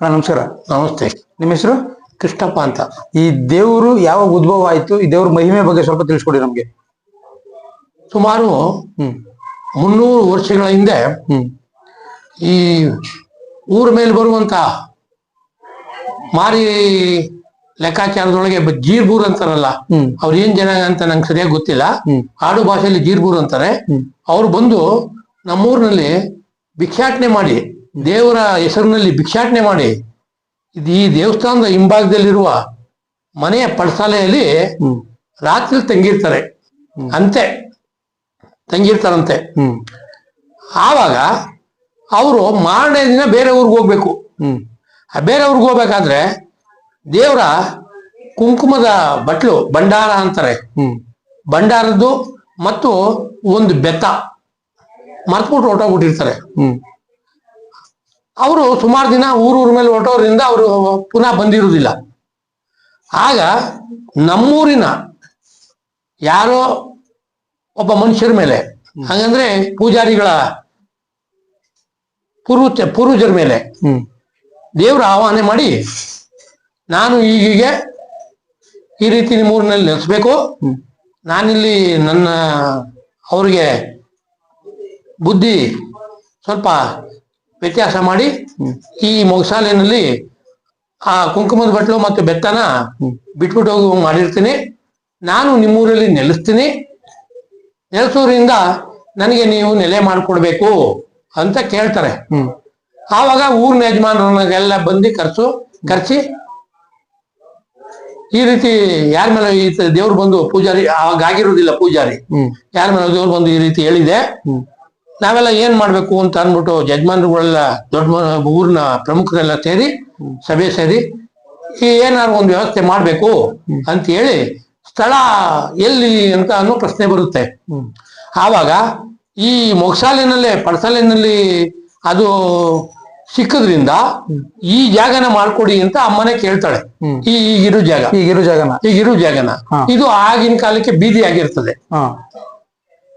ನಮಸ್ಕಾರ. ನಮಸ್ತೆ. ನಿಮ್ಮ ಹೆಸರು? ಕೃಷ್ಣಪ್ಪ ಅಂತ. ಈ ದೇವರು ಯಾವಾಗ ಉದ್ಭವ ಆಯ್ತು, ಈ ದೇವ್ರ ಮಹಿಮೆ ಬಗ್ಗೆ ಸ್ವಲ್ಪ ತಿಳಿಸ್ಕೊಡಿ ನಮ್ಗೆ. ಸುಮಾರು 300 ವರ್ಷಗಳ ಹಿಂದೆ ಈ ಊರ ಮೇಲೆ ಬರುವಂತ ಮಾರಿ ಲೆಕ್ಕಾಚಾರದೊಳಗೆ ಜೀರ್ಬೂರ್ ಅಂತಾರಲ್ಲ, ಅವ್ರ ಏನ್ ಜನ ಅಂತ ನಂಗೆ ಸರಿಯಾಗಿ ಗೊತ್ತಿಲ್ಲ. ಆಡು ಭಾಷೆಯಲ್ಲಿ ಜೀರ್ಬೂರ್ ಅಂತಾರೆ. ಅವ್ರು ಬಂದು ನಮ್ಮೂರಿನಲ್ಲಿ ಭಿಕ್ಷಾಟನೆ ಮಾಡಿ, ದೇವರ ಹೆಸರಿನಲ್ಲಿ ಭಿಕ್ಷಾಟನೆ ಮಾಡಿ, ಈ ದೇವಸ್ಥಾನದ ಹಿಂಭಾಗದಲ್ಲಿರುವ ಮನೆಯ ಪಡಸಾಲೆಯಲ್ಲಿ ರಾತ್ರಿ ತಂಗಿರ್ತಾರಂತೆ. ಆವಾಗ ಅವರು ಮಾರನೇ ದಿನ ಬೇರೆ ಊರಿಗೆ ಹೋಗ್ಬೇಕು. ಬೇರೆ ಊರಿಗೆ ಹೋಗ್ಬೇಕಾದ್ರೆ ದೇವರ ಕುಂಕುಮದ ಬಟ್ಲು, ಭಂಡಾರ ಅಂತಾರೆ, ಭಂಡಾರದ್ದು ಮತ್ತು ಒಂದು ಬೆತ್ತ ಮರ್ತ್ಬಿಟ್ಟು ಹೊರಟೋಗ್ಬಿಟ್ಟಿರ್ತಾರೆ. ಅವರು ಸುಮಾರು ದಿನ ಊರೂರ ಮೇಲೆ ಹೊರಟೋದ್ರಿಂದ ಅವರು ಪುನಃ ಬಂದಿರುವುದಿಲ್ಲ. ಆಗ ನಮ್ಮೂರಿನ ಯಾರೋ ಒಬ್ಬ ಮನುಷ್ಯರ ಮೇಲೆ, ಹಾಗಂದ್ರೆ ಪೂಜಾರಿಗಳ ಪೂರ್ವಜರ ಮೇಲೆ ದೇವರು ಆಹ್ವಾನ ಮಾಡಿ, ನಾನು ಈಗೀಗೆ ಈ ರೀತಿ ನಿಮ್ಮೂರಿನಲ್ಲಿ ನೆಲೆಸ್ಬೇಕು, ನಾನಿಲ್ಲಿ ಅವ್ರಿಗೆ ಬುದ್ಧಿ ಸ್ವಲ್ಪ ವ್ಯತ್ಯಾಸ ಮಾಡಿ ಈ ಮೊಗಸಾಲೆನಲ್ಲಿ ಆ ಕುಂಕುಮದ ಬಟ್ಲು ಮತ್ತು ಬೆತ್ತನ ಬಿಟ್ಬಿಟ್ಟು ಹೋಗಿ ಮಾಡಿರ್ತೀನಿ, ನಾನು ನಿಮ್ಮೂರಲ್ಲಿ ನೆಲೆಸ್ತೀನಿ, ನೆಲೆಸೋದ್ರಿಂದ ನನಗೆ ನೀವು ನೆಲೆ ಮಾಡಿಕೊಡ್ಬೇಕು ಅಂತ ಕೇಳ್ತಾರೆ. ಆವಾಗ ಊರಿನ ಯಜಮಾನರನ್ನೆಲ್ಲ ಬಂದು ಕರ್ಸಿ ಈ ರೀತಿ ಯಾರ ಮೇಲೆ ಈ ದೇವ್ರು ಬಂದು ಪೂಜಾರಿ ಆವಾಗ ಆಗಿರುವುದಿಲ್ಲ, ಪೂಜಾರಿ ಯಾರ ಮೇಲೆ ದೇವ್ರು ಬಂದು ಈ ರೀತಿ ಹೇಳಿದೆ, ನಾವೆಲ್ಲ ಏನ್ ಮಾಡ್ಬೇಕು ಅಂತ ಅಂದ್ಬಿಟ್ಟು ಯಜಮಾನ್ರುಗಳೆಲ್ಲ ದೊಡ್ಡ ಊರಿನ ಪ್ರಮುಖರೆಲ್ಲ ಸೇರಿ ಸಭೆ ಸೇರಿ ಏನಾದ್ರು ಒಂದು ವ್ಯವಸ್ಥೆ ಮಾಡ್ಬೇಕು ಅಂತ ಹೇಳಿ ಸ್ಥಳ ಎಲ್ಲಿ ಅಂತ ಅನ್ನೋ ಪ್ರಶ್ನೆ ಬರುತ್ತೆ. ಆವಾಗ ಈ ಮೊಗಸಾಲಿನಲ್ಲೇ ಪಡಸಾಲಿನಲ್ಲಿ ಅದು ಸಿಕ್ಕದ್ರಿಂದ ಈ ಜಾಗನ ಮಾಡ್ಕೊಡಿ ಅಂತ ಅಮ್ಮನೆ ಕೇಳ್ತಾಳೆ. ಈಗಿರೋ ಜಾಗನ ಇದು ಆಗಿನ ಕಾಲಕ್ಕೆ ಬೀದಿ ಆಗಿರ್ತದೆ,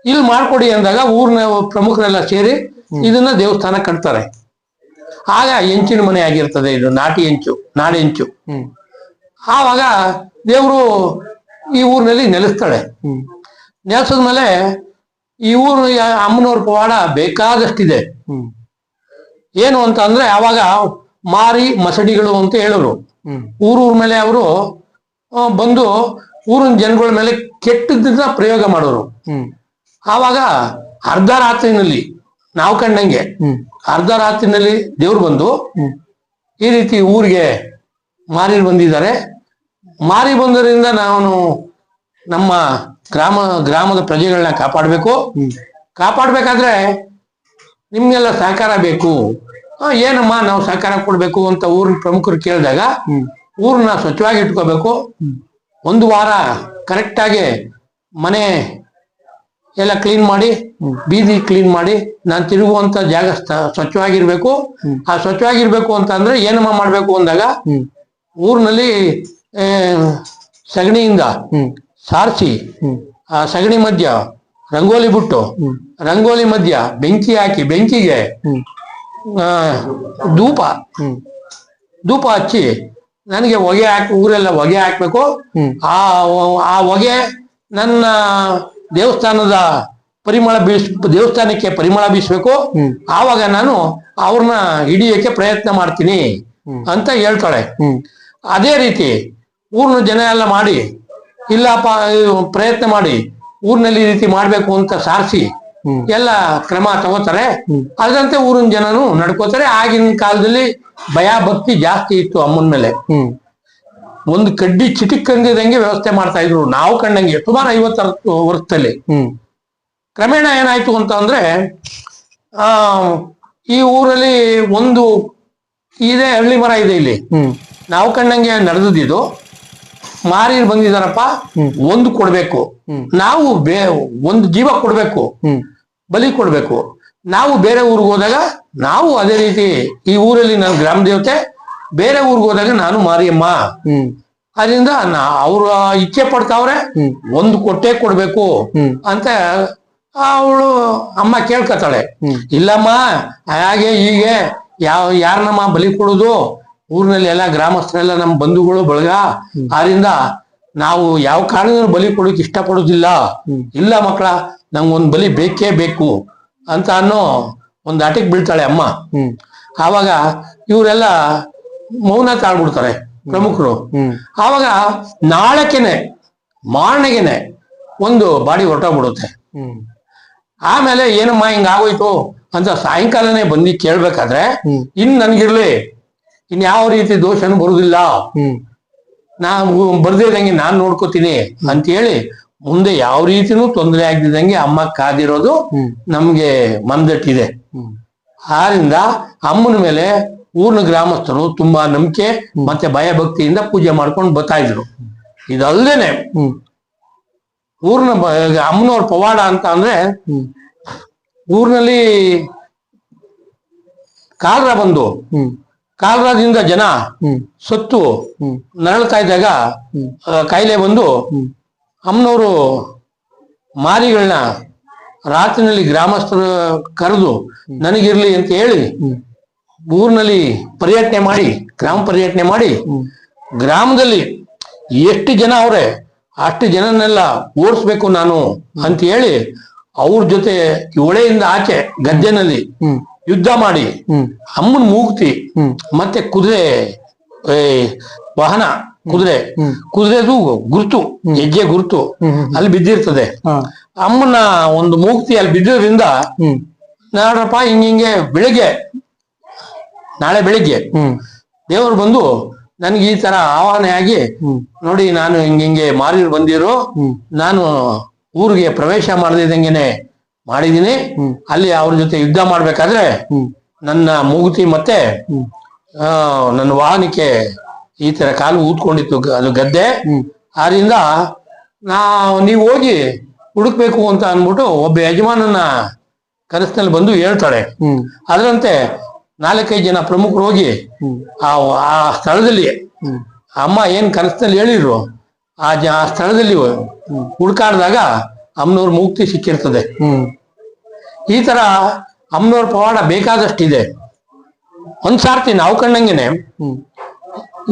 ಇಲ್ಲಿ ಮಾಡ್ಕೊಡಿ ಅಂದಾಗ ಊರಿನ ಪ್ರಮುಖರೆಲ್ಲ ಸೇರಿ ಇದನ್ನ ದೇವಸ್ಥಾನ ಕಟ್ತಾರೆ. ಆಗ ಹೆಂಚಿನ ಮನೆ ಆಗಿರ್ತದೆ, ಇದು ನಾಡೆಂಚು. ಆವಾಗ ದೇವರು ಈ ಊರಿನಲ್ಲಿ ನೆಲೆಸ್ತಾಳೆ. ನೆಲೆಸದ್ಮೇಲೆ ಈ ಊರು ಅಮ್ಮನವ್ರ ಪವಾಡ ಬೇಕಾದಷ್ಟಿದೆ. ಏನು ಅಂತ ಅಂದ್ರೆ ಅವಾಗ ಮಾರಿ ಮಸಡಿಗಳು ಅಂತ ಹೇಳೋರು. ಊರೂರ ಮೇಲೆ ಅವರು ಬಂದು ಊರಿನ ಜನಗಳ ಮೇಲೆ ಕೆಟ್ಟದನ್ನ ಪ್ರಯೋಗ ಮಾಡೋರು. ಆವಾಗ ಅರ್ಧ ರಾತ್ರಿನಲ್ಲಿ ನಾವು ಕಂಡಂಗೆ ಅರ್ಧ ರಾತ್ರಿನಲ್ಲಿ ದೇವ್ರು ಬಂದು ಈ ರೀತಿ ಊರಿಗೆ ಮಾರಿ ಬಂದಿದ್ದಾರೆ, ಮಾರಿ ಬಂದರಿಂದ ನಾನು ನಮ್ಮ ಗ್ರಾಮದ ಪ್ರಜೆಗಳನ್ನ ಕಾಪಾಡ್ಬೇಕಾದ್ರೆ ನಿಮ್ಗೆಲ್ಲ ಸಹಕಾರ ಬೇಕು. ಏನಮ್ಮ ನಾವು ಸಹಕಾರ ಕೊಡ್ಬೇಕು ಅಂತ ಊರಿನ ಪ್ರಮುಖರು ಕೇಳಿದಾಗ, ಊರನ್ನ ಸ್ವಚ್ಛವಾಗಿ ಇಟ್ಕೋಬೇಕು, 1 ವಾರ ಕರೆಕ್ಟಾಗಿ ಮನೆ ಎಲ್ಲ ಕ್ಲೀನ್ ಮಾಡಿ, ಬೀದಿ ಕ್ಲೀನ್ ಮಾಡಿ, ನಾನು ತಿರುಗುವಂತ ಜಾಗ ಸ್ವಚ್ಛವಾಗಿರ್ಬೇಕು. ಆ ಸ್ವಚ್ಛವಾಗಿರ್ಬೇಕು ಅಂತ ಅಂದ್ರೆ ಏನಮ್ಮ ಮಾಡ್ಬೇಕು ಅಂದಾಗ, ಊರಿನಲ್ಲಿ ಸಗಣಿಯಿಂದ ಸಾರಿಸಿ ಆ ಸಗಣಿ ಮಧ್ಯ ರಂಗೋಲಿ ಬಿಟ್ಟು, ರಂಗೋಲಿ ಮಧ್ಯ ಬೆಂಕಿ ಹಾಕಿ, ಬೆಂಕಿಗೆ ಧೂಪ ಹಚ್ಚಿ ನನಗೆ ಹೊಗೆ ಊರೆಲ್ಲ ಹೊಗೆ ಹಾಕ್ಬೇಕು. ಆ ಹೊಗೆ ನನ್ನ ದೇವಸ್ಥಾನದ ದೇವಸ್ಥಾನಕ್ಕೆ ಪರಿಮಳ ಬೀಸ್ಬೇಕು. ಆವಾಗ ನಾನು ಅವ್ರನ್ನ ಹಿಡಿಯಕ್ಕೆ ಪ್ರಯತ್ನ ಮಾಡ್ತೀನಿ ಅಂತ ಹೇಳ್ತಾಳೆ. ಅದೇ ರೀತಿ ಊರಿನ ಜನ ಎಲ್ಲ ಮಾಡಿ, ಇಲ್ಲಪ್ಪ ಪ್ರಯತ್ನ ಮಾಡಿ ಊರಿನಲ್ಲಿ ಈ ರೀತಿ ಮಾಡ್ಬೇಕು ಅಂತ ಸಾರಿಸಿ ಎಲ್ಲ ಕ್ರಮ ತಗೋತಾರೆ. ಅದರಂತೆ ಊರಿನ ಜನನು ನಡ್ಕೋತಾರೆ. ಆಗಿನ ಕಾಲದಲ್ಲಿ ಭಯ ಭಕ್ತಿ ಜಾಸ್ತಿ ಇತ್ತು ಅಮ್ಮನ ಮೇಲೆ. ಒಂದು ಕಡ್ಡಿ ಚಿಟಿಕ್ಕಂದಿದಂಗೆ ವ್ಯವಸ್ಥೆ ಮಾಡ್ತಾ ಇದ್ರು ನಾವು ಕಂಡಂಗೆ ಸುಮಾರು 50 ವರ್ಷದಲ್ಲಿ. ಕ್ರಮೇಣ ಏನಾಯ್ತು ಅಂತ ಅಂದ್ರೆ ಈ ಊರಲ್ಲಿ ಒಂದು ಹಳ್ಳಿ ಮರ ಇದೆ, ಇಲ್ಲಿ ನಾವು ಕಂಡಂಗೆ ನಡೆದಿದ್ದು. ಮಾರೀರ್ ಬಂದಿದಾರಪ್ಪ, ಒಂದು ಕೊಡ್ಬೇಕು, ನಾವು ಒಂದು ಜೀವ ಕೊಡ್ಬೇಕು, ಬಲಿ ಕೊಡ್ಬೇಕು. ನಾವು ಬೇರೆ ಊರಿಗೆ ಹೋದಾಗ ನಾವು ಅದೇ ರೀತಿ ಈ ಊರಲ್ಲಿ ನಾನು ಗ್ರಾಮ ದೇವತೆ, ಬೇರೆ ಊರಿಗೆ ಹೋದಾಗ ನಾನು ಮಾರಿಯಮ್ಮ. ಅದರಿಂದ ಅವ್ರ ಇಚ್ಛೆ ಪಡ್ತಾವ್ರೆ, ಒಂದು ಕೊಟ್ಟೆ ಕೊಡ್ಬೇಕು ಅಂತ ಅವಳು ಅಮ್ಮ ಕೇಳ್ಕತಾಳೆ. ಇಲ್ಲಮ್ಮ ಹಾಗೆ ಹೀಗೆ ಯಾರನ್ನಮ್ಮ ಬಲಿ ಕೊಡುದು, ಊರಿನಲ್ಲಿ ಎಲ್ಲ ಗ್ರಾಮಸ್ಥರೆಲ್ಲ ನಮ್ಮ ಬಂಧುಗಳು ಬಳಗ. ಆದ್ರಿಂದ ನಾವು ಯಾವ ಕಾರಣದಿಂದ ಬಲಿ ಕೊಡೋಕೆ ಇಷ್ಟಪಡೋದಿಲ್ಲ. ಇಲ್ಲ ಮಕ್ಕಳ, ನಂಗೊಂದು ಬಲಿ ಬೇಕೇ ಬೇಕು ಅಂತ ಅನ್ನೋ ಒಂದು ಆಟಕ್ಕೆ ಬೀಳ್ತಾಳೆ ಅಮ್ಮ. ಆವಾಗ ಇವರೆಲ್ಲ ಮೌನ ತಾಳ್ಬಿಡ್ತಾರೆ ಪ್ರಮುಖರು. ಆವಾಗ ನಾಳಕೆನೆ ಮಾರನೆಗೆನೆ ಒಂದು ಬಾಡಿ ಹೊರಟೋಗ್ಬಿಡುತ್ತೆ. ಆಮೇಲೆ ಏನಮ್ಮ ಹಿಂಗಾಗೋಯ್ತು ಅಂತ ಸಾಯಂಕಾಲನೇ ಬಂದು ಕೇಳ್ಬೇಕಾದ್ರೆ, ನನ್ಗಿರ್ಲಿ ಇನ್ಯಾವ ರೀತಿ ದೋಷನೂ ಬರುದಿಲ್ಲ, ನಾವು ಬರ್ದಿದಂಗೆ ನಾನ್ ನೋಡ್ಕೋತೀನಿ ಅಂತ ಹೇಳಿ ಮುಂದೆ ಯಾವ ರೀತಿನೂ ತೊಂದರೆ ಆಗ್ದಿದಂಗೆ ಅಮ್ಮ ಕಾದಿರೋದು ನಮ್ಗೆ ಮನದಟ್ಟಿದೆ. ಆದ್ರಿಂದ ಅಮ್ಮನ ಮೇಲೆ ಊರಿನ ಗ್ರಾಮಸ್ಥರು ತುಂಬಾ ನಂಬಿಕೆ ಮತ್ತೆ ಭಯ ಭಕ್ತಿಯಿಂದ ಪೂಜೆ ಮಾಡ್ಕೊಂಡು ಬರ್ತಾ ಇದ್ರು. ಇದಲ್ದೇನೆ ಊರಿನ ಅಮ್ಮನವ್ರ ಪವಾಡ ಅಂತ ಅಂದ್ರೆ, ಊರಿನಲ್ಲಿ ಕಾಲರ ಬಂದು ಕಾಲರದಿಂದ ಜನ ಸತ್ತು ನರಳ್ತಾ ಇದ್ದಾಗ ಕಾಯಿಲೆ ಬಂದು ಅಮ್ಮನವರು ಮಾರಿಗಳನ್ನ ರಾತ್ರಿನಲ್ಲಿ ಗ್ರಾಮಸ್ಥರು ಕರೆದು ನನಗಿರ್ಲಿ ಅಂತ ಹೇಳಿ ಊರಿನಲ್ಲಿ ಪರ್ಯಟನೆ ಮಾಡಿ, ಗ್ರಾಮ ಪರ್ಯಟನೆ ಮಾಡಿ, ಗ್ರಾಮದಲ್ಲಿ ಎಷ್ಟು ಜನ ಅವ್ರೆ ಅಷ್ಟು ಜನನೆಲ್ಲ ಓಡಿಸ್ಬೇಕು ನಾನು ಅಂತ ಹೇಳಿ ಅವ್ರ ಜೊತೆ ಹೊಳೆಯಿಂದ ಆಚೆ ಗದ್ದೆನಲ್ಲಿ ಯುದ್ಧ ಮಾಡಿ ಅಮ್ಮನ ಮೂಗ್ತಿ ಮತ್ತೆ ಕುದುರೆ ವಾಹನ ಕುದುರೆದು ಗುರುತು, ಹೆಜ್ಜೆ ಗುರುತು ಅಲ್ಲಿ ಬಿದ್ದಿರ್ತದೆ. ಅಮ್ಮನ ಒಂದು ಮೂಗ್ತಿ ಅಲ್ಲಿ ಬಿದ್ದಿರೋದ್ರಿಂದ ನೋಡ್ರಪ್ಪ ಹಿಂಗೆ ನಾಳೆ ಬೆಳಿಗ್ಗೆ ದೇವರು ಬಂದು ನನ್ಗೆ ಈ ತರ ಆಹ್ವಾನ ಆಗಿ, ನೋಡಿ ನಾನು ಹಿಂಗೆ ಮಾರಿ ಬಂದಿರೋ, ನಾನು ಊರಿಗೆ ಪ್ರವೇಶ ಮಾಡದಿದ್ದಂಗೆನೆ ಮಾಡಿದೀನಿ. ಅಲ್ಲಿ ಅವ್ರ ಜೊತೆ ಯುದ್ಧ ಮಾಡ್ಬೇಕಾದ್ರೆ ನನ್ನ ಮೂಗುತಿ ಮತ್ತೆ ನನ್ನ ವಾಹನಕ್ಕೆ ಈ ತರ ಕಾಲು ಊದ್ಕೊಂಡಿತ್ತು, ಅದು ಗದ್ದೆ. ಆದ್ರಿಂದ ನೀವು ಹೋಗಿ ಹುಡುಕ್ಬೇಕು ಅಂತ ಅನ್ಬಿಟ್ಟು ಒಬ್ಬ ಯಜಮಾನನ ಕನಸಿನಲ್ಲಿ ಬಂದು ಹೇಳ್ತಾಳೆ. ಅದರಂತೆ 4-5 ಜನ ಪ್ರಮುಖರು ಹೋಗಿ ಆ ಸ್ಥಳದಲ್ಲಿ ಅಮ್ಮ ಏನ್ ಕನಸಿನಲ್ಲಿ ಹೇಳಿದ್ರು ಆ ಸ್ಥಳದಲ್ಲಿ ಹುಡ್ಕಾಡ್ದಾಗ ಅಮ್ಮನವ್ರ ಮುಕ್ತಿ ಸಿಕ್ಕಿರ್ತದೆ. ಈ ತರ ಅಮ್ಮನವ್ರ ಪವಾಡ ಬೇಕಾದಷ್ಟಿದೆ. ಒಂದ್ಸಾರ್ತಿ ನಾವು ಕಂಡಂಗೆನೆ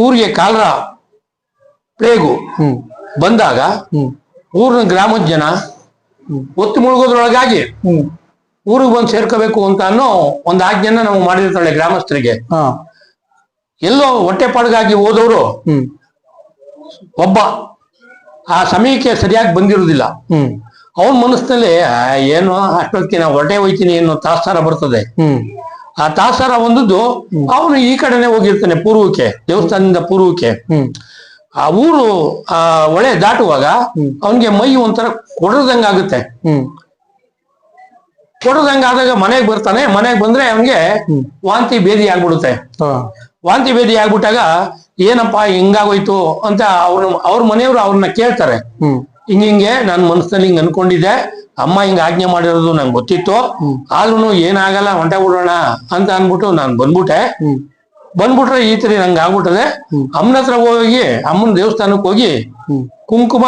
ಊರಿಗೆ ಕಾಲರ ಪ್ಲೇಗು ಬಂದಾಗ ಊರಿನ ಗ್ರಾಮದ ಜನ ಒತ್ತು ಮುಳುಗೋದ್ರೊಳಗಾಗಿ ಊರಿಗೆ ಬಂದು ಸೇರ್ಕೋಬೇಕು ಅಂತ ಅನ್ನೋ ಒಂದು ಆಜ್ಞೆನ ನಾವು ಮಾಡಿರ್ತಾಳೆ ಗ್ರಾಮಸ್ಥರಿಗೆ. ಎಲ್ಲೋ ಹೊಟ್ಟೆಪಾಡಿಗಾಗಿ ಹೋದವರು ಒಬ್ಬ ಆ ಸಮಯಕ್ಕೆ ಸರಿಯಾಗಿ ಬಂದಿರುವುದಿಲ್ಲ. ಅವನ ಮನಸ್ಸಿನಲ್ಲಿ ಏನೋ ಅಷ್ಟೊತ್ತಿಗೆ ನಾವು ಹೊರಟೆ ಹೋಯ್ತೀನಿ ಅನ್ನೋ ತಾತ್ಸಾರ ಬರ್ತದೆ. ಆ ತಾತ್ಸಾರ ಒಂದದ್ದು ಅವನು ಈ ಕಡೆನೆ ಹೋಗಿರ್ತಾನೆ, ಪೂರ್ವಕ್ಕೆ, ದೇವಸ್ಥಾನದಿಂದ ಪೂರ್ವಕ್ಕೆ. ಆ ಊರು ಆ ಹೊಳೆ ದಾಟುವಾಗ ಅವನ್ಗೆ ಮೈ ಒಂಥರ ಕೊಡದಂಗಾಗುತ್ತೆ. ಕೊಡದಂಗಾದಾಗ ಮನೆಗೆ ಬರ್ತಾನೆ. ಮನೆಗೆ ಬಂದ್ರೆ ಅವನ್ಗೆ ವಾಂತಿ ಭೇದಿ ಆಗ್ಬಿಡುತ್ತೆ. ವಾಂತಿ ಭೇದಿ ಆಗ್ಬಿಟ್ಟಾಗ ಏನಪ್ಪಾ ಹಿಂಗಾಗೋಯ್ತು ಅಂತ ಅವ್ರ ಮನೆಯವರು ಅವ್ರನ್ನ ಕೇಳ್ತಾರೆ. ಹಿಂಗೆ ನಾನು ಮನಸ್ಸಿನಲ್ಲಿ ಹಿಂಗ್ ಅನ್ಕೊಂಡಿದ್ದೆ, ಅಮ್ಮ ಹಿಂಗ ಆಜ್ಞೆ ಮಾಡಿರೋದು ನಂಗೆ ಗೊತ್ತಿತ್ತು, ಆದ್ರೂ ಏನಾಗಲ್ಲ ಹೊಂಟೆ ಬಿಡೋಣ ಅಂತ ಅನ್ಬಿಟ್ಟು ನಾನು ಬಂದ್ಬಿಟ್ರೆ ಈ ತರ ನಂಗೆ ಆಗ್ಬಿಟ್ಟದೆ. ಅಮ್ಮನ ಹತ್ರ ಹೋಗಿ ಅಮ್ಮನ ದೇವಸ್ಥಾನಕ್ಕೆ ಹೋಗಿ ಕುಂಕುಮ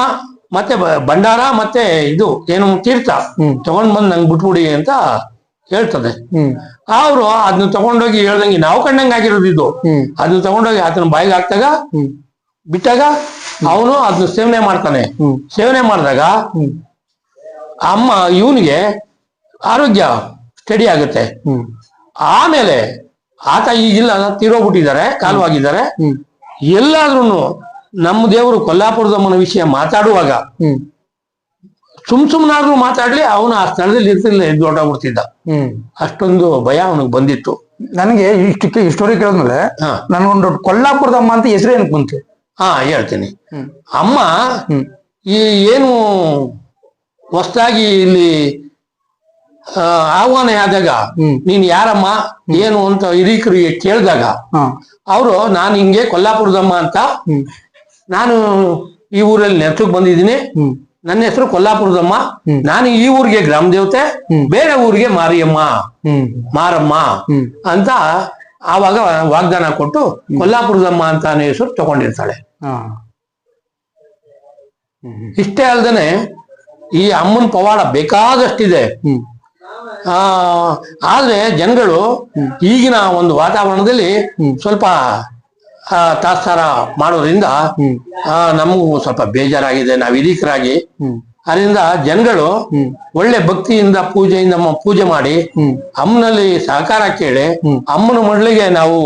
ಮತ್ತೆ ಭಂಡಾರ ಮತ್ತೆ ಇದು ಏನು ತೀರ್ಥ ತಗೊಂಡ್ ಬಂದ್ ನಂಗೆ ಬಿಟ್ಬಿಡಿ ಅಂತ ಹೇಳ್ತದೆ. ಅವ್ರು ಅದನ್ನ ತಗೊಂಡೋಗಿ ಹೇಳ್ದಂಗೆ ನಾವು ಕಂಡಂಗೆ ಆಗಿರೋದು ಇದು. ಅದನ್ನ ತಗೊಂಡೋಗಿ ಆತನ ಬಾಯಿಗೆ ಹಾಕ್ದಾಗ ಬಿಟ್ಟಾಗ ಅವನು ಅದನ್ನ ಸೇವನೆ ಮಾಡ್ತಾನೆ. ಸೇವನೆ ಮಾಡಿದಾಗ ಅಮ್ಮ ಇವನಿಗೆ ಆರೋಗ್ಯ ಸ್ಟಡಿ ಆಗುತ್ತೆ. ಆಮೇಲೆ ಆತ ಈಗಿಲ್ಲ, ತೀರೋಗ್ಬಿಟ್ಟಿದ್ದಾರೆ, ಕಾಲವಾಗಿದ್ದಾರೆ. ಎಲ್ಲಾದ್ರೂ ನಮ್ಮ ದೇವರು ಕೊಲ್ಲಾಪುರದಮ್ಮನ ವಿಷಯ ಮಾತಾಡುವಾಗ ಸುಮ್ನಾದ್ರೂ ಮಾತಾಡ್ಲಿ ಅವನು ಆ ಸ್ಥಳದಲ್ಲಿ ಇರ್ತಿರ್ಲಿಲ್ಲ, ಎದ್ದು ಹೊರಟೋಗ್ಬಿಡ್ತಿದ್ದ. ಅಷ್ಟೊಂದು ಭಯ ಅವನಿಗೆ ಬಂದಿತ್ತು. ನನಗೆ ಈ ಸ್ಟೋರಿ ಕೇಳಿದ್ಮೇಲೆ ನನ್ಗೊಂದು ಕೊಲ್ಲಾಪುರದಮ್ಮ ಅಂತ ಹೆಸರು ಏನಕ್ಕೆ ಬಂತು? ಹೇಳ್ತೀನಿ. ಅಮ್ಮ ಈ ಏನು ಹೊಸದಾಗಿ ಇಲ್ಲಿ ಆಹ್ವಾನ ಆದಾಗ ನೀನ್ ಯಾರಮ್ಮ ಏನು ಅಂತ ಹಿರೀಕರಿಗೆ ಕೇಳಿದಾಗ ಅವರು ನಾನು ಹಿಂಗೆ ಕೊಲ್ಲಾಪುರದಮ್ಮ ಅಂತ, ನಾನು ಈ ಊರಲ್ಲಿ ನೆರಚಕ್ ಬಂದಿದ್ದೀನಿ, ನನ್ನ ಹೆಸರು ಕೊಲ್ಲಾಪುರದಮ್ಮ, ನಾನು ಈ ಊರಿಗೆ ಗ್ರಾಮ ದೇವತೆ, ಬೇರೆ ಊರಿಗೆ ಮಾರಮ್ಮ ಅಂತ ಆವಾಗ ವಾಗ್ದಾನ ಕೊಟ್ಟು ಕೊಲ್ಲಾಪುರದಮ್ಮ ಅಂತ ಹೆಸರು ತಗೊಂಡಿರ್ತಾಳೆ. ಇಷ್ಟೇ ಅಲ್ದೇನೆ ಈ ಅಮ್ಮನ ಪವಾಡ ಬೇಕಾದಷ್ಟಿದೆ. ಆದ್ರೆ ಜನಗಳು ಈಗಿನ ಒಂದು ವಾತಾವರಣದಲ್ಲಿ ಸ್ವಲ್ಪ ತಾತ್ಸಾರ ಮಾಡೋದ್ರಿಂದ ನಮಗೂ ಸ್ವಲ್ಪ ಬೇಜಾರಾಗಿದೆ. ನಾವು ಹಿರೀಕರಾಗಿ ಅದರಿಂದ ಜನಗಳು ಒಳ್ಳೆ ಭಕ್ತಿಯಿಂದ ಪೂಜೆಯಿಂದ ಪೂಜೆ ಮಾಡಿ ಅಮ್ಮನಲ್ಲಿ ಸಹಕಾರ ಕೇಳಿ ಅಮ್ಮನ ಮಡ್ಲಿಗೆ ನಾವು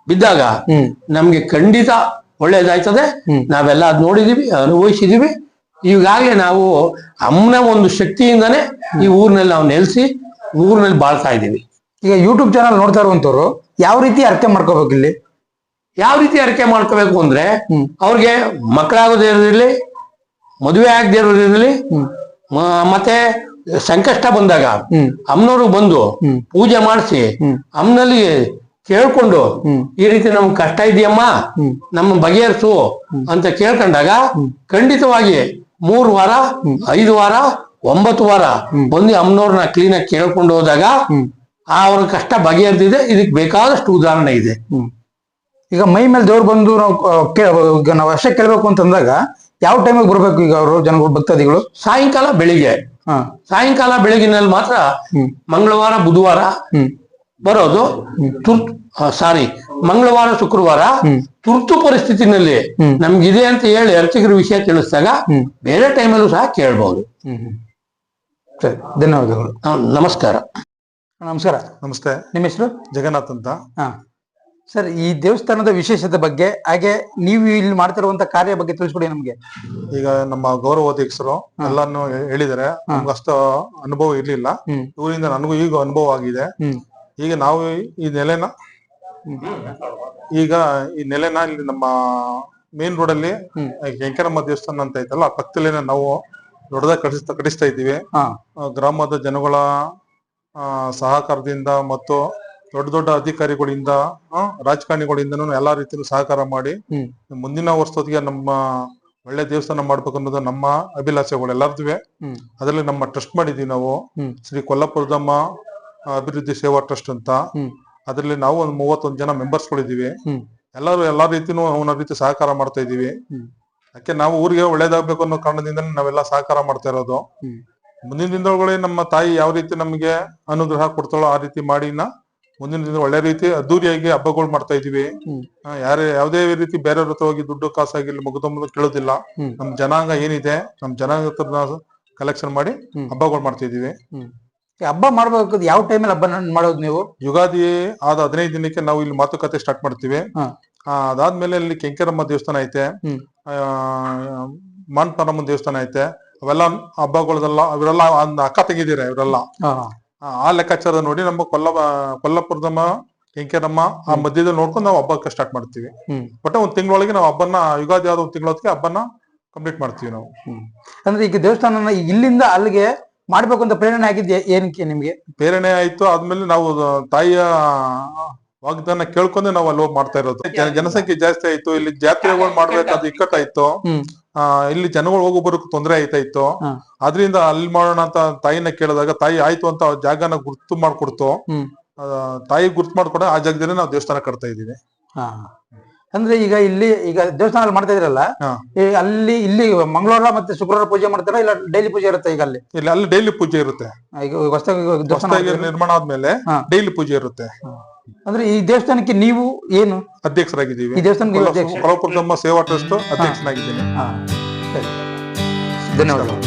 ಬಿದ್ದಾಗ ನಮ್ಗೆ ಖಂಡಿತ ಒಳ್ಳೇದಾಯ್ತದೆ. ನಾವೆಲ್ಲ ಅದ್ ನೋಡಿದೀವಿ, ಅನುಭವಿಸಿದೀವಿ. ಈಗಾಗಲೇ ನಾವು ಅಮ್ಮನ ಒಂದು ಶಕ್ತಿಯಿಂದಾನೇ ಈ ಊರಿನಲ್ಲಿ ನಾವು ನೆಲೆಸಿ ಊರಿನಲ್ಲಿ ಬಾಳ್ತಾ ಇದೀವಿ. ಈಗ ಯೂಟ್ಯೂಬ್ ಚಾನಲ್ ನೋಡ್ತಾ ಇರುವಂತವ್ರು ಯಾವ ರೀತಿ ಅರ್ಥ ಮಾಡ್ಕೋಬೇಕು? ಇಲ್ಲಿ ಯಾವ ರೀತಿ ಅರಿಕೆ ಮಾಡ್ಕೋಬೇಕು ಅಂದ್ರೆ, ಅವ್ರಿಗೆ ಮಕ್ಕಳಾಗದೇ ಇರೋದಿರ್ಲಿ, ಮದುವೆ ಆಗದೆ ಇರೋದಿರ್ಲಿ, ಮತ್ತೆ ಸಂಕಷ್ಟ ಬಂದಾಗ ಅಮ್ಮನವ್ರು ಬಂದು ಪೂಜೆ ಮಾಡಿಸಿ ಅಮ್ಮನಲ್ಲಿ ಕೇಳ್ಕೊಂಡು ಈ ರೀತಿ ನಮ್ಗೆ ಕಷ್ಟ ಇದೆಯಮ್ಮ ನಮ್ಮ ಬಗೆಹರಿಸು ಅಂತ ಕೇಳ್ಕೊಂಡಾಗ ಖಂಡಿತವಾಗಿ 3 ವಾರ 5 ವಾರ 9 ವಾರ ಬಂದು ಅಮ್ಮನವ್ರನ್ನ ಕ್ಲೀನಾಗಿ ಕೇಳ್ಕೊಂಡು ಹೋದಾಗ ಅವ್ರ ಕಷ್ಟ ಬಗೆಹರಿದಿದೆ. ಇದಕ್ಕೆ ಬೇಕಾದಷ್ಟು ಉದಾಹರಣೆ ಇದೆ. ಈಗ ಮೈ ಮೇಲೆ ದೇವ್ರು ಬಂದು ನಾವು ಅಷ್ಟೇ ಕೇಳ್ಬೇಕು ಅಂತಂದಾಗ ಯಾವ ಟೈಮಿಗೆ ಬರ್ಬೇಕು? ಈಗ ಅವರು ಜನಗಳು ಭಕ್ತಾದಿಗಳು ಸಾಯಂಕಾಲ ಬೆಳಿಗ್ಗೆ, ಸಾಯಂಕಾಲ ಬೆಳಗಿನಲ್ಲಿ ಮಾತ್ರ ಮಂಗಳವಾರ ಬುಧವಾರ ಬರೋದು. ಮಂಗಳವಾರ ಶುಕ್ರವಾರ ತುರ್ತು ಪರಿಸ್ಥಿತಿನಲ್ಲಿ ನಮ್ಗಿದೆ ಅಂತ ಹೇಳಿ ಅರ್ಚಕರ ವಿಷಯ ತಿಳಿಸಿದಾಗ ಬೇರೆ ಟೈಮಲ್ಲೂ ಸಹ ಕೇಳ್ಬಹುದು. ಸರಿ, ಧನ್ಯವಾದಗಳು. ನಮಸ್ಕಾರ. ನಮಸ್ಕಾರ. ನಮಸ್ತೆ. ನಿಮ್ಮ ಹೆಸರು? ಜಗನ್ನಾಥ್ ಅಂತ. ಸರ್, ಈ ದೇವಸ್ಥಾನದ ವಿಶೇಷತೆ ಬಗ್ಗೆ ಹಾಗೆ ನೀವು ಇಲ್ಲಿ ಮಾಡ್ತಿರುವಂತ ಕಾರ್ಯ ಬಗ್ಗೆ ತಿಳಿಸ್ಕೊಡಿ ನಮ್ಗೆ. ಈಗ ನಮ್ಮ ಗೌರವ ಅಧ್ಯಕ್ಷರು ಎಲ್ಲಾನು ಹೇಳಿದ್ದಾರೆ. ನಮ್ಗೆ ಅಷ್ಟು ಅನುಭವ ಇರ್ಲಿಲ್ಲ. ಇವರಿಂದ ನನಗೂ ಈಗ ಅನುಭವ ಆಗಿದೆ. ಈಗ ನಾವು ಈ ನೆಲೆನ ಇಲ್ಲಿ ನಮ್ಮ ಮೇನ್ ರೋಡ್ ಅಲ್ಲಿ ವೆಂಕಟರಮ್ಮ ದೇವಸ್ಥಾನ ಅಂತ ಐತಲ್ಲ, ಆ ಪಕ್ಕದಲ್ಲೇನೆ ನಾವು ದೊಡ್ಡದಾಗಿ ಕಟ್ಟಿಸ್ತಾ ಇದ್ದೀವಿ. ಗ್ರಾಮದ ಜನಗಳ ಸಹಕಾರದಿಂದ ಮತ್ತು ದೊಡ್ಡ ದೊಡ್ಡ ಅಧಿಕಾರಿಗಳಿಂದ ರಾಜಕಾರಣಿಗಳಿಂದನೂ ಎಲ್ಲಾ ರೀತಿಯಲ್ಲೂ ಸಹಕಾರ ಮಾಡಿ ಮುಂದಿನ ವರ್ಷದೊತ್ತಿಗೆ ನಮ್ಮ ಒಳ್ಳೆ ದೇವಸ್ಥಾನ ಮಾಡ್ಬೇಕು ಅನ್ನೋದು ನಮ್ಮ ಅಭಿಲಾಷೆಗಳು ಎಲ್ಲರದುವೆ. ಅದರಲ್ಲಿ ನಮ್ಮ ಟ್ರಸ್ಟ್ ಮಾಡಿದೀವಿ ನಾವು, ಶ್ರೀ ಕೊಲ್ಲಾಪುರದಮ್ಮ ಅಭಿವೃದ್ಧಿ ಸೇವಾ ಟ್ರಸ್ಟ್ ಅಂತ. ಅದರಲ್ಲಿ ನಾವು ಒಂದು 31 ಜನ ಮೆಂಬರ್ಸ್ಗಳಿದೀವಿ. ಎಲ್ಲರೂ ಎಲ್ಲಾ ರೀತಿನೂ ಒಂದೊಂದು ರೀತಿ ಸಹಕಾರ ಮಾಡ್ತಾ ಇದೀವಿ. ಯಾಕೆ ನಾವು ಊರಿಗೆ ಒಳ್ಳೇದಾಗ್ಬೇಕು ಅನ್ನೋ ಕಾರಣದಿಂದ ನಾವೆಲ್ಲ ಸಹಕಾರ ಮಾಡ್ತಾ ಇರೋದು. ಮುಂದಿನ ದಿನಗಳಲ್ಲಿ ನಮ್ಮ ತಾಯಿ ಯಾವ ರೀತಿ ನಮ್ಗೆ ಅನುಗ್ರಹ ಕೊಡ್ತಾಳೋ ಆ ರೀತಿ ಮಾಡಿನ ಮುಂದಿನ ದಿನ ಒಳ್ಳೆ ರೀತಿ ಅದ್ದೂರಿಯಾಗಿ ಹಬ್ಬಗಳು ಮಾಡ್ತಾ ಇದೀವಿ. ಯಾವುದೇ ರೀತಿ ಬೇರೆಯವ್ರ ಹತ್ರ ಹೋಗಿ ದುಡ್ಡು ಕಾಸಾಗಿರ್ಲಿ ಮುಗಿದ ಕೇಳೋದಿಲ್ಲ. ನಮ್ ಜನಾಂಗ ಏನಿದೆ ನಮ್ ಜನಾಂಗ ಕಲೆಕ್ಷನ್ ಮಾಡಿ ಹಬ್ಬಗಳು ಮಾಡ್ತಾ ಇದೀವಿ. ಹಬ್ಬ ಮಾಡ್ಬೇಕು ಯಾವ ಟೈಮಲ್ಲಿ ಹಬ್ಬ ಮಾಡೋದು ನೀವು? ಯುಗಾದಿ ಆದ 15 ದಿನಕ್ಕೆ ನಾವು ಇಲ್ಲಿ ಮಾತುಕತೆ ಸ್ಟಾರ್ಟ್ ಮಾಡ್ತೀವಿ. ಅದಾದ್ಮೇಲೆ ಅಲ್ಲಿ ಕೆಂಕೇರಮ್ಮ ದೇವಸ್ಥಾನ ಐತೆ, ಮಾನ್ಪರಮ್ಮ ದೇವಸ್ಥಾನ ಐತೆ. ಅವೆಲ್ಲ ಹಬ್ಬಗಳದೆಲ್ಲ ಅವರೆಲ್ಲ ಅಕ್ಕ ತೆಗಿದಿರ ಇವರೆಲ್ಲ. ಆ ಲೆಕ್ಕಾಚಾರ ನೋಡಿ ನಮ್ಮ ಕೊಲ್ಲಾಪುರದಮ್ಮ ಕೆಂಕೇರಮ್ಮ ಆ ಮಧ್ಯದಲ್ಲಿ ನೋಡ್ಕೊಂಡು ನಾವು ಹಬ್ಬಕ್ಕೆ ಸ್ಟಾರ್ಟ್ ಮಾಡ್ತೀವಿ. ಬಟ್ 1 ತಿಂಗಳೊಳಗೆ ನಾವು ಹಬ್ಬನ ಯುಗಾದಿ ಆದ 1 ತಿಂಗಳೊತ್ತಿಗೆ ಹಬ್ಬನ ಕಂಪ್ಲೀಟ್ ಮಾಡ್ತೀವಿ ನಾವು. ಅಂದ್ರೆ ಈಗ ದೇವಸ್ಥಾನ ಇಲ್ಲಿಂದ ಅಲ್ಲಿಗೆ ಮಾಡ್ಬೇಕು ಅಂತ ಪ್ರೇರಣೆ ಆಗಿದ್ಯಾ ಏನಕ್ಕೆ ನಿಮ್ಗೆ? ಪ್ರೇರಣೆ ಆಯ್ತು. ಆದ್ಮೇಲೆ ನಾವು ತಾಯಿಯ ವಾಗ್ದಾನ ಕೇಳ್ಕೊಂಡೆ ನಾವು ಅಲ್ಲಿ ಹೋಗಿ ಮಾಡ್ತಾ ಇರೋದು. ಜನಸಂಖ್ಯೆ ಜಾಸ್ತಿ ಆಯ್ತು, ಇಲ್ಲಿ ಜಾತ್ರೆಗಳು ಮಾಡ್ಬೇಕಾದ ಇಕ್ಕಟ್ಟಾಯ್ತು, ಇಲ್ಲಿ ಜನಗಳು ಹೋಗೋ ಬರೋಕ್ ತೊಂದರೆ ಆಯ್ತಾಯ್ತು. ಆದ್ರಿಂದ ಅಲ್ಲಿ ಮಾಡೋಣ ಅಂತ ತಾಯಿನ ಕೇಳಿದಾಗ ತಾಯಿ ಆಯ್ತು ಅಂತ ಜಾಗನ ಗುರ್ತು ಮಾಡ್ಕೊಡ್ತು. ತಾಯಿ ಗುರ್ತು ಮಾಡ್ಕೊಡ ಆ ಜಾಗದಲ್ಲಿ ನಾವು ದೇವಸ್ಥಾನ ಕಟ್ತಾ ಇದೀವಿ. ಅಂದ್ರೆ ಈಗ ದೇವಸ್ಥಾನ ಮಾಡ್ತಾ ಇದ್ರಲ್ಲ, ಇಲ್ಲಿ ಮಂಗಳವಾರ ಮತ್ತೆ ಶುಕ್ರವಾರ ಪೂಜೆ ಮಾಡ್ತಾರ ಇಲ್ಲ ಡೈಲಿ ಪೂಜೆ ಇರುತ್ತೆ? ಈಗ ಅಲ್ಲಿ ಡೈಲಿ ಪೂಜೆ ಇರುತ್ತೆ. ಈಗ ಹೊಸದಾಗಿ ನಿರ್ಮಾಣ ಆದ್ಮೇಲೆ ಡೈಲಿ ಪೂಜೆ ಇರುತ್ತೆ. ಅಂದ್ರೆ ಈ ದೇವಸ್ಥಾನಕ್ಕೆ ನೀವು ಏನು ಅಧ್ಯಕ್ಷರಾಗಿದ್ದೀವಿ? ಈ ದೇವಸ್ಥಾನಕ್ಕೆ ಕೊಲ್ಲಾಪುರದಮ್ಮ ಸೇವಾ ಟ್ರಸ್ಟ್ ಅಧ್ಯಕ್ಷನಾಗಿದ್ದೀನಿ. ಧನ್ಯವಾದಗಳು.